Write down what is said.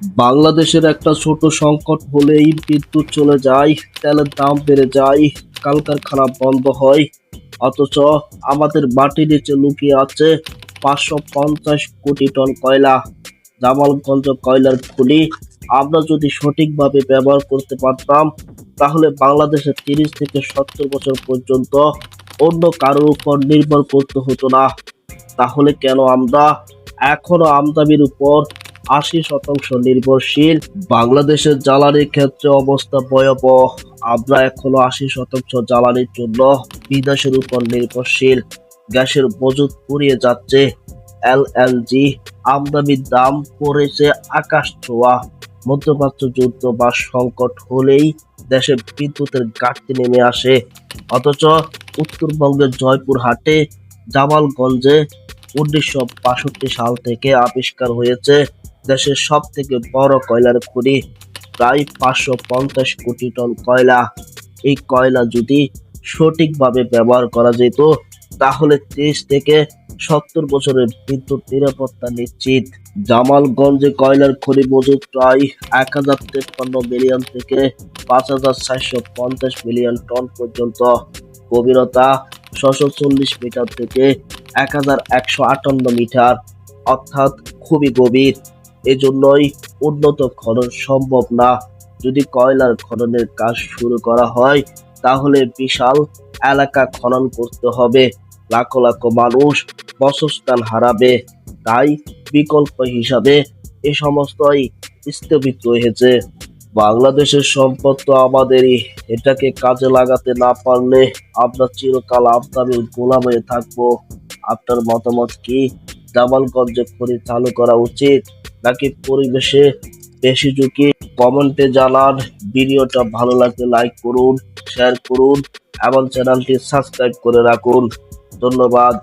বাংলাদেশের একটা ছোট সংকট হলেই বিদ্যুৎ চলে যায়, তেলের দাম বেড়ে যায়, কলকারখানা বন্ধ হয়। অথচ আমাদের মাটির নিচে লুকিয়ে আছে 550 কোটি টন কয়লা। জামালগঞ্জ কয়লার খনি আমরা যদি সঠিকভাবে ব্যবহার করতে পারতাম, তাহলে বাংলাদেশের 30 থেকে 70 বছর পর্যন্ত অন্য কারোর উপর নির্ভর করতে হতো না। তাহলে কেন আমরা এখনো আমদানির উপর 80% নির্ভরশীল? বাংলাদেশের জ্বালানির ক্ষেত্রে অবস্থা ভয়াবহ। আমরা এখনো 80% জ্বালানির জন্য বিদেশের উপর নির্ভরশীল। গ্যাসের মজুত ফুরিয়ে যাচ্ছে। এলএনজি আমদানির দাম পড়েছে আকাশ ছোঁয়া। মধ্যপ্রাচ্য যুদ্ধ বা সংকট হলেই দেশে বিদ্যুতের ঘাটতি নেমে আসে। অথচ উত্তরবঙ্গের জয়পুরহাটে, জামালগঞ্জে 1962 সাল থেকে আবিষ্কার হয়েছে দেশের সব থেকে বড় কয়লার খনি, প্রায় 550 কোটি টন কয়লা। এই কয়লা যদি সঠিকভাবে ব্যবহার করা যেত, তাহলে 30 থেকে 70 বছরের বিদ্যুৎ নিরাপত্তা নিশ্চিত। জামালগঞ্জে কয়লার খনি মজুদ প্রায় 1053 মিলিয়ন থেকে 5450 মিলিয়ন টন পর্যন্ত। গভীরতা 640 মিটার থেকে 1158 মিটার, অর্থাৎ খুবই গভীর। এজন্যই উন্নত খনন সম্ভব না। যদি কয়লার খননের কাজ শুরু করা হয়, তাহলে বিশাল এলাকা খনন করতে হবে, লাখ লাখ মানুষ বাসস্থান হারাবে। তাই বিকল্প হিসাবে এ সমস্তই স্থগিত রয়েছে। বাংলাদেশের সম্পদ তো আমাদেরই, এটাকে কাজে লাগাতে না পারলে আমরা চিরকাল আমদানির গোলাম হয়ে থাকবো। আপনার মতামত কি? জামালগঞ্জে খনি চালু করা উচিত নাকি পরিবেশে বেশি ঝুঁকি? কমেন্টে জানান। ভিডিওটা ভালো লাগলে লাইক করুন, শেয়ার করুন এবং চ্যানেলটি সাবস্ক্রাইব করে রাখুন। ধন্যবাদ।